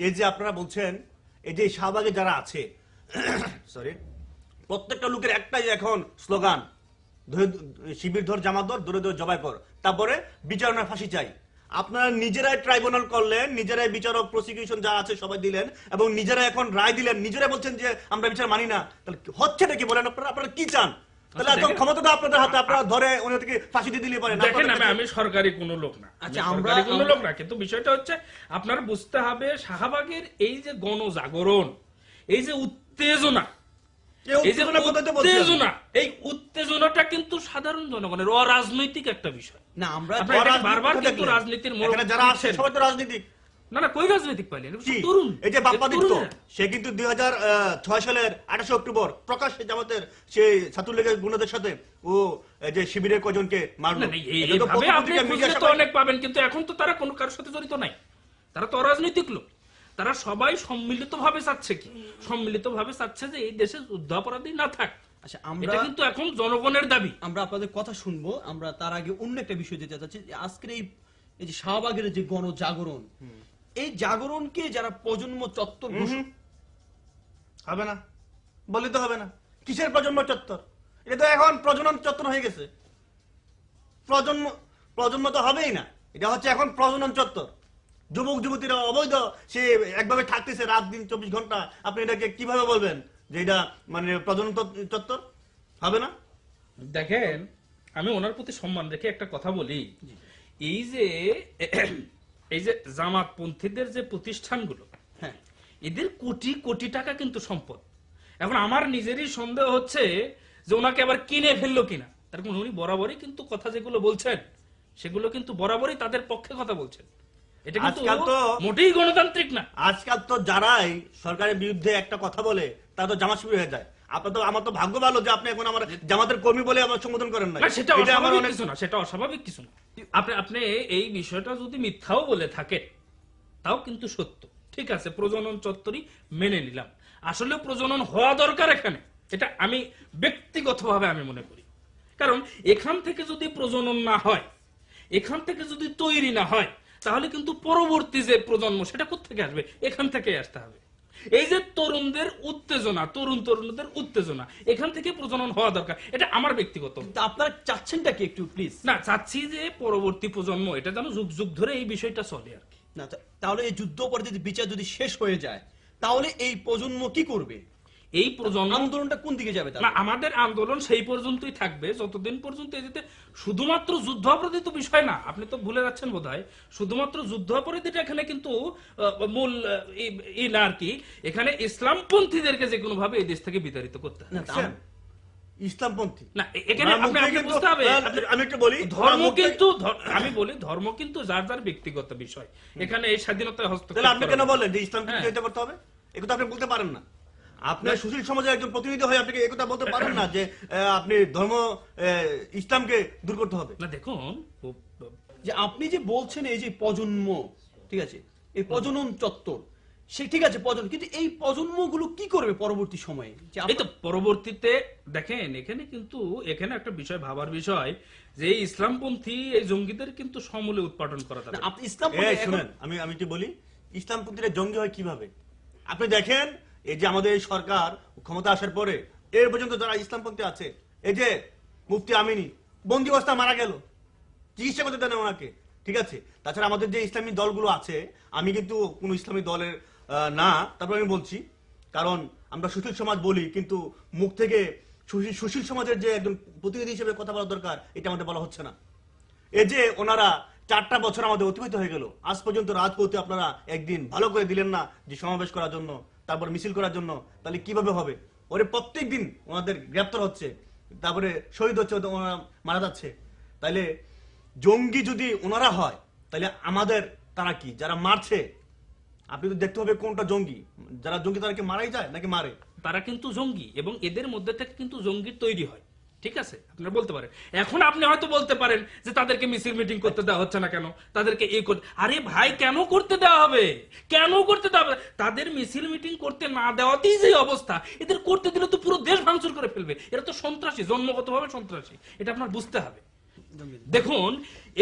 এই যে আপনারা বলছেন এই যে শাহবাগে যারা আছে সরি প্রত্যেকটা লোকের একটাই এখন স্লোগান, শিবির ধর জামাত ধর দূরে দূরে জবাই কর, তারপরে বিচার না ফাঁসি চাই। আপনারা নিজেরাই ট্রাইব্যুনাল করলেন, নিজেরাই বিচারক প্রসিকিউশন যা আছে সবাই দিলেন এবং নিজেরা এখন রায় দিলেন, নিজেরাই বলছেন যে আমরা বিচার মানি না। তাহলে হচ্ছেটা কি বলেন আপনারা? আপনারা কি চান? তাহলে এখন ক্ষমতা তো আপনাদের হাতে, আপনারা ধরে ওনাদেরকে ফাঁসি দিয়ে দিলে পারেন। দেখেন আমি সরকারি কোনো লোক না, আচ্ছা আমরা কোনো লোক না, কিন্তু বিষয়টা হচ্ছে আপনার বুঝতে হবে শাহবাগের এই যে গণজাগরণ, এই যে উত্তেজনা, এই যে উত্তেজনা, এই উত্তেজনাটা কিন্তু সাধারণ জনগণের অরাজনৈতিক একটা বিষয় না। আমরা বারবার কিন্তু রাজনীতির মোড় যারা আছে সবাই তো রাজনীতিক। না না, কই রাজনৈতিক পাইলেন? তরুণ। এই যে বাপ্পাদিত্য, সে কিন্তু 2006 সালের 28 অক্টোবর প্রকাশ্যে জামাতের সেই ছাত্রলীগের গুন্ডাদের সাথে ও যে শিবিরের কজনকে মারলো। এইভাবে আপনি খুঁজলে তো অনেক পাবেন, কিন্তু এখন তো তারা কোনো কারোর সাথে জড়িত নাই, তারা তো অরাজনৈতিক লোক। তারা সবাই সম্মিলিতভাবে চাচ্ছে কি? সম্মিলিতভাবে চাচ্ছে যে এই দেশে যুদ্ধাপরাধী না থাক। আচ্ছা, আমরা এটা কিন্তু এখন জনগণের দাবি। আমরা আপনাদের কথা শুনবো। আমরা তার আগে অন্য একটা বিষয় যেতে চাচ্ছি। আজকের এই যে শাহবাগের যে গণজাগরণ, এই জাগরণকে যারা প্রজন্ম চত্বর হবে না বললে তো হবে না। কিসের প্রজন্ম চত্বর? এটা তো এখন প্রজনন চত্বর হয়ে গেছে। প্রজন্ম তো হবেই না, এটা হচ্ছে এখন প্রজনন চত্বর। যুবক যুবতীরা অবৈধ সে একভাবে থাকতেছে রাত দিন 24 ঘন্টা। আপনি এটাকে কিভাবে বলবেন যে এটা মানে প্রজনন চত্বর? হবে না। দেখেন, আমি ওনার প্রতি সম্মান রেখে একটা কথা বলি, এই যে জামাতপন্থীদের যে প্রতিষ্ঠানগুলো, হ্যাঁ, এদের কোটি কোটি টাকা কিন্তু সম্পদ। এখন আমার নিজেরই সন্দেহ হচ্ছে যে ওনাকে আবার কিনে ফেললো কিনা। তার কারণ উনি বরাবরই কিন্তু কথা যেগুলো বলছেন সেগুলো কিন্তু বরাবরই তাদের পক্ষে কথা বলছেন। এটা কিন্তু মোটেই গণতান্ত্রিক না। আজকাল তো যারাই সরকারের বিরুদ্ধে একটা কথা বলে তারা তো জামাত শিবির হয়ে যায়। আপনার তো, আমার তো ভাগ্য ভালো যে আপনি এখন আমার জামাতের কর্মী বলে আমার সম্বোধন করেন না। সেটা অস্বাভাবিক কিছু না, সেটা অস্বাভাবিক কিছু না। আপনি এই বিষয়টা যদি মিথ্যাও বলে থাকেন তাও কিন্তু সত্য। ঠিক আছে, প্রজনন চত্বরই মেনে নিলাম, আসলে প্রজনন হওয়া দরকার এখানে, এটা আমি ব্যক্তিগতভাবে আমি মনে করি। কারণ এখান থেকে যদি প্রজনন না হয়, এখান থেকে যদি তৈরি না হয়, তাহলে কিন্তু পরবর্তী যে প্রজন্ম সেটা কোত্থেকে আসবে? এখান থেকে আসতে হবে। এই যে তরুণদের উত্তেজনা, তরুণদের উত্তেজনা, এখান থেকে প্রজনন হওয়া দরকার, এটা আমার ব্যক্তিগত। আপনারা চাচ্ছেনটা কি একটু প্লিজ? না, চাচ্ছি যে পরবর্তী প্রজন্ম এটা যেন যুগ যুগ ধরে এই বিষয়টা চলে আর কি। না, তাহলে এই যুদ্ধ পরবর্তী বিচার যদি শেষ হয়ে যায় তাহলে এই প্রজন্ম কি করবে? এই প্রজন্ম আন্দোলনটা কোন দিকে যাবে? না, আমাদের আন্দোলন সেই পর্যন্তই থাকবে যতদিন পর্যন্ত এতে শুধুমাত্র যুদ্ধাপরাধী তো বিষয় না, আপনি তো ভুলে যাচ্ছেন বোধহয়। শুধুমাত্র যুদ্ধাপরাধীটা এখানে কিন্তু মূল ই না আর কি। এখানে ইসলামপন্থীদেরকে যে কোনো ভাবে এই দেশ থেকে বিতাড়িত করতে হবে। ইসলামপন্থী না, এখানে আপনি বুঝতে হবে, আমি একটু বলি, ধর্ম কিন্তু, আমি বলি ধর্ম কিন্তু যার যার ব্যক্তিগত বিষয়, এখানে এই স্বাধীনতায় হস্তক্ষেপ। তাহলে আপনি কেন বলেন যে ইসলামকে বিতাড়িত করতে হবে? একথা আপনি বলতে পারেন না। আপনার সুশীল সমাজের একজন প্রতিনিধি হয়ে আপনি একথা বলতে পারেন না যে আপনি ধর্ম ইসলামকে দূর করতে হবে। না দেখুন, যে আপনি যে বলছেন এই যে প্রজন্ম, ঠিক আছে, এই প্রজনন চত্বর, সে ঠিক আছে প্রজন্ম, কিন্তু এই প্রজন্মগুলো কি করবে পরবর্তী সময়ে? এই তো পরবর্তীতে দেখেন, এখানে একটা বিষয় ভাবার বিষয় যে ইসলামপন্থী এই জঙ্গিদের কিন্তু সমূলে উৎপাদন করা যাবে। আপনি ইসলাম শুনেন, আমি একটু বলি, ইসলামপন্থীরা জঙ্গি হয় কিভাবে? আপনি দেখেন, এই যে আমাদের এই সরকার ক্ষমতা আসার পরে এর পর্যন্ত যারা ইসলামপন্থী আছে, এই যে মুফতি আমিনী বন্দি অবস্থা মারা গেল, চিকিৎসা করতে দেন ওনাকে, ঠিক আছে। তাছাড়া আমাদের যে ইসলামী দলগুলো আছে, আমি কিন্তু কোন ইসলামী দলের না, তারপর আমি বলছি, কারণ আমরা সুশীল সমাজ বলি, কিন্তু মুখ থেকে সুশীল সমাজের যে একজন প্রতিনিধি হিসেবে কথা বলা দরকার, এটা আমাদের বলা হচ্ছে না। এই যে ওনারা 4টা বছর আমাদের অতিবাহিত হয়ে গেল, আজ পর্যন্ত রাজপথে আপনারা একদিন ভালো করে দিলেন না যে সমাবেশ করার জন্য, তারপর মিছিল করার জন্য। তাহলে কিভাবে হবে? ওরে প্রত্যেক দিন ওনাদের গ্রেপ্তার হচ্ছে, তারপরে শহীদ হচ্ছে, ওনারা মারা যাচ্ছে। তাইলে জঙ্গি যদি ওনারা হয়, তাহলে আমাদের তারা কি যারা মারছে? আপনি তো দেখতে হবে কোনটা জঙ্গি। যারা জঙ্গি তারা কি মারাই যায় নাকি মারে? তারা কিন্তু জঙ্গি, এবং এদের মধ্যে থেকে কিন্তু জঙ্গির তৈরি হয়, ঠিক আছে। আপনারা বলতে পারেন, এখন আপনি হয়তো বলতে পারেন যে তাদেরকে মিছিল মিটিং করতে দেওয়া হচ্ছে না কেন, তাদেরকে এই করতে, আরে ভাই কেন করতে দেওয়া হবে? কেন করতে দেওয়া হবে? তাদের মিছিল মিটিং করতে না দেওয়াতেই যে অবস্থা, এদের করতে দিলে তো পুরো দেশ ভাঙচুর করে ফেলবে। এরা তো সন্ত্রাসী, জন্মগতভাবে সন্ত্রাসী, এটা আপনার বুঝতে হবে। দেখুন,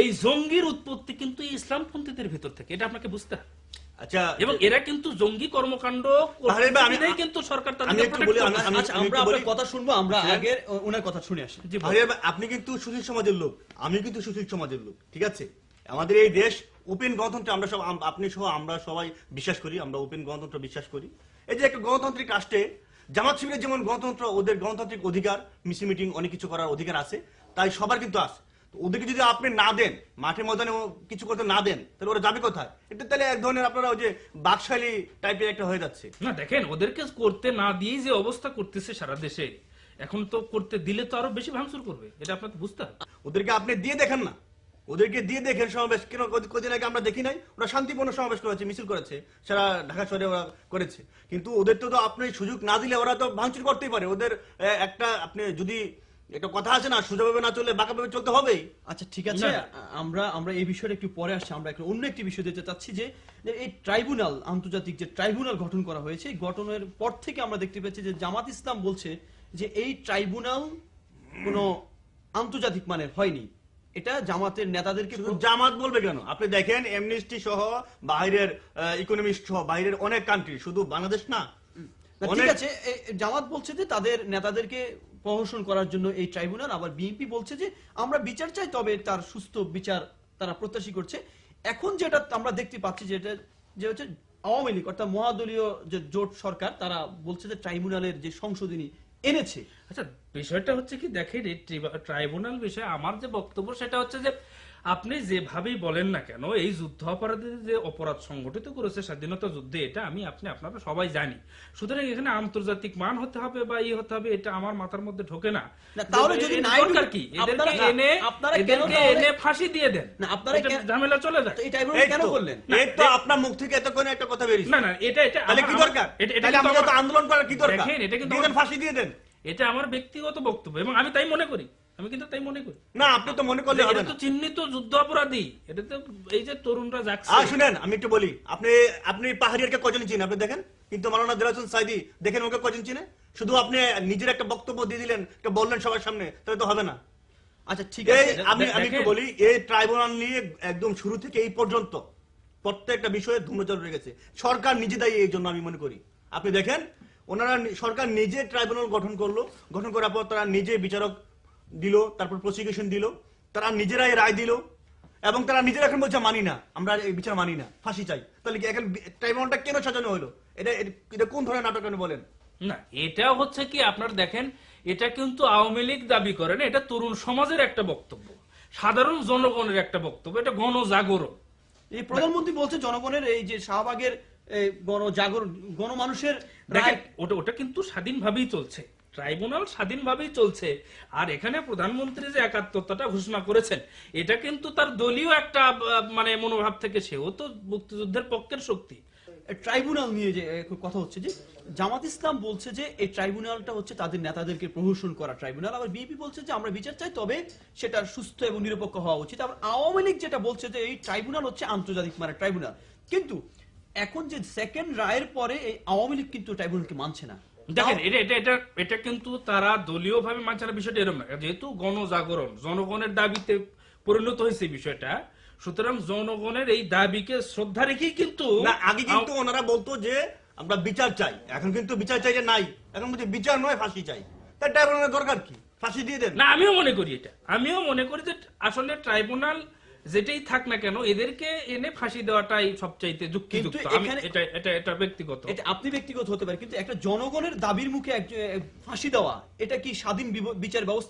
এই জঙ্গির উৎপত্তি কিন্তু ইসলামপন্থীদের ভিতর থেকে, এটা আপনাকে বুঝতে হবে। আচ্ছা এবং এরা কিন্তু জঙ্গি কর্মকাণ্ড তাহলে ভাই, আমি- কিন্তু সরকার আমি তাদেরকে একটু protect বলি, করছে। আমি- আচ্ছা আমি আমরা একটু আপনার বলি। কথা শুনবো, আমরা হ্যাঁ। আগে ওনার কথা শুনে আসি। জি, বলুন। ভাইয়া, আপনি কিন্তু সুশীল সমাজের লোক, আমি কিন্তু সুশীল সমাজের লোক, ঠিক আছে? আমাদের এই দেশ ওপেন গণতন্ত্র, আমরা সব আপনি সহ আমরা সবাই বিশ্বাস করি, আমরা ওপেন গণতন্ত্র বিশ্বাস করি। এই যে একটা গণতান্ত্রিক রাষ্ট্রে জামাত শিবিরের যেমন গণতন্ত্র, ওদের গণতান্ত্রিক অধিকার, মিছিল মিটিং অনেক কিছু করার অধিকার আছে, তাই সবার কিন্তু আছে। তো ওদেরকে যদি আপনি না দেন, মাঠে ময়দানে কিছু করতে না দেন, তাহলে ওরা যাবে কোথায়? এটা তাহলে এক ধরনের আপনারা ওই যে বাকশালী টাইপের একটা হয়ে যাচ্ছে। না দেখেন, ওদেরকে করতে না দিয়ে যে অবস্থা করতেছে সারা দেশে, এখন তো করতে দিলে তো আরো বেশি ভাঙচুর করবে, এটা আপনাকে বুঝতে হবে। ওদেরকে আপনি দিয়ে দেখেন না, ওদেরকে দিয়ে দেখেন সমাবেশ। কেন কদিন আগে আমরা দেখি নাই ওরা শান্তিপূর্ণ সমাবেশ করেছে, মিছিল করেছে, সারা ঢাকা শহরে ওরা করেছে। কিন্তু ওদের তো আপনি সুযোগ না দিলে ওরা তো ভাঙচুর করতেই পারে। ওদের একটা আপনি যদি একটা কথা আছে না, সোজাভাবে না চলে বাঁকাভাবে চলতে হবেই। আচ্ছা ঠিক আছে, না। আমরা এই বিষয়টা একটু পরে আসছি। আমরা একটা অন্য একটি বিষয় দিতে চাচ্ছি যে যে এই ট্রাইব্যুনাল, আন্তর্জাতিক যে ট্রাইব্যুনাল গঠন করা হয়েছে, এই গঠনের পর থেকে আমরা দেখতে পাচ্ছি যে জামাত ইসলাম বলছে যে এই ট্রাইব্যুনাল কোনো আন্তর্জাতিক মানের হয়নি, এটা জামাতের নেতাদেরকে শুধু জামাত বলবে কেন? আপনি দেখেন এমনিস্টি সহ বাইরের ইকোনমিস্ট সহ বাইরের অনেক কান্ট্রি, শুধু বাংলাদেশ না। না, ঠিক অনেক- আছে, জামাত বলছে যে তাদের নেতাদেরকে প্রহসন করার জন্য এই ট্রাইব্যুনাল, আবার বিএনপি বলছে যে আমরা বিচার চাই, তবে তার সুস্থ বিচার তারা প্রত্যাশী করছে। এখন যেটা আমরা দেখতে পাচ্ছি যেটা যে হচ্ছে আওয়ামী লীগ অর্থাৎ মহাদলীয় যে জোট সরকার, তারা বলছে যে ট্রাইব্যুনালের যে সংশোধনী এনেছে। আচ্ছা বিষয়টা হচ্ছে কি, দেখেন এই ট্রাইব্যুনাল বিষয়ে আমার যে বক্তব্য সেটা হচ্ছে যে আপনি যেভাবেই বলেন না কেন, এই যুদ্ধ অপরাধীদের যে অপরাধ সংগঠিত করেছে স্বাধীনতা যুদ্ধে, এটা আপনারা সবাই জানি। সুতরাং এখানে আন্তর্জাতিক মান হতে হবে বা হতে হবে, এটা আমার মাথার মধ্যে ঢোকে না। না, তাহলে যদি এর নাই দরকার ঢুকে- কি, আপনারা- এদেরকে এনে আপনারা কেন এদেরকে তাহলে- এনে ফাঁসি দিয়ে দেন, না, আপনারা এটা কেন- ঝামেলা চলে যায়। তো এই ট্রাইব্যুনাল এই কেন তো, করলেন? এই তো আপনার মুখ থেকে এতক্ষণ একটা কথা বেরিয়েছে। না এটা তাহলে কি আমার- দরকার? এটা তাহলে কিন্তু আমাদের তো আমার- আন্দোলন করার কি দরকার? দেখেন, এটা কিন্তু দিয়ে দেন, আমার- ফাঁসি দিয়ে দেন। এটা আমার ব্যক্তিগত বক্তব্য এবং আমি তাই মনে করি, আমি কিন্তু তাই মনে করি। না, আপনি তো মনে করলে হবে এটা না। তো চিহ্নিত যুদ্ধ অপরাধী, এটা তো এই যে তরুণরা যাচ্ছে। আর শুনেন, আমি একটু বলি, আপনি পাহাড়িয়ারকে কজন চিনেন? আপনি দেখেন। কিন্তু মাওলানা দেলাওয়ার হোসেন সাইদি দেখেন, ওকে কজন চিনে? শুধু আপনি নিজের একটা বক্তব্য দিয়ে দিলেন, একটা বললেন সবার সামনে, তাহলে তো হবে না। আচ্ছা ঠিক এই আছে, আমি একটু দেখেন। বলি, এই ট্রাইব্যুনাল নিয়ে একদম শুরু থেকে এই পর্যন্ত প্রত্যেকটা বিষয়ে ধূম্রচার রয়ে গেছে। সরকার নিজে দায়ী এই জন্য আমি মনে করি। আপনি দেখেন, ওনারা সরকার নিজে ট্রাইব্যুনাল গঠন করলো, গঠন করার পর তারা নিজে বিচারক দিল, তারপর প্রসিকিউশন দিল, তারা নিজেরাই রায় দিল, এবং তারা নিজেরা এখন বলছে মানি না, আমরা এই বিচার মানি না, ফাঁসি চাই। তাহলে কি এখন ট্রাইব্যুনালটা কেন সাজানো হলো? এটা কোন ধরনের নাটক আপনি বলেন? না এটা হচ্ছে কি, আপনার দেখেন, এটা কিন্তু আওয়ামী লীগ দাবি করে না, এটা তরুণ সমাজের একটা বক্তব্য, সাধারণ জনগণের একটা বক্তব্য, এটা গণজাগরণ। এই প্রধানমন্ত্রী বলছে জনগণের এই যে শাহবাগের গণজাগরণ, গণমানুষের দেখেন রায়, ওটা কিন্তু স্বাধীনভাবেই চলছে, ট্রাইব্যুনাল স্বাধীনভাবেই চলছে। আর এখানে প্রধানমন্ত্রী যে একাত্মতাটা ঘোষণা করেছেন, এটা কিন্তু তার দলীয় একটা মানে মনোভাব থেকে, সেও তো মুক্তিযুদ্ধের পক্ষের শক্তি। ট্রাইব্যুনাল নিয়ে যে কথা হচ্ছে, যে জামাত ইসলাম বলছে যে এই ট্রাইব্যুনালটা হচ্ছে তাদের নেতাদেরকে প্রহসন করা ট্রাইব্যুনাল, আবার বিএনপি বলছে যে আমরা বিচার চাই, তবে সেটা সুস্থ এবং নিরপেক্ষ হওয়া উচিত। আবার আওয়ামী লীগ যেটা বলছে যে এই ট্রাইব্যুনাল হচ্ছে আন্তর্জাতিক মানের ট্রাইব্যুনাল। কিন্তু এখন যে সেকেন্ড রায়ের পরে এই আওয়ামী লীগ কিন্তু ট্রাইব্যুনালকে মানছে না। দেখেন এটা কিন্তু তারা দলীয় ভাবে মানছে না, বিষয়টা এরকম না, যেহেতু গণজাগরণ জনগণের দাবিতে পরিণত হয়েছে বিষয়টা, সুতরাং জনগণের এই দাবিকে শ্রদ্ধা রেখেই কিন্তু না, আগে কিন্তু ওনারা বলতো যে আমরা বিচার চাই, এখন কিন্তু বিচার চাই যে নাই, এখন বলছে বিচার নয় ফাঁসি চাই। তাই ট্রাইব্যুনালের দরকার কি? ফাঁসি দিয়ে দেন। না আমিও মনে করি আমিও মনে করি যে আসলে ট্রাইব্যুনাল যেটাই থাক না কেন, এদেরকে এনে ফাঁসি দেওয়াটাই সবচাইতে যুক্তিযুক্ত। কিন্তু আমি এখানে- এটা ব্যক্তিগত। এটা আপনি ব্যক্তিগত হতে পারে, কিন্তু একটা জনগণের দাবির মুখে ফাঁসি দেওয়া, এটা কি স্বাধীন বিচার ব্যবস্থা?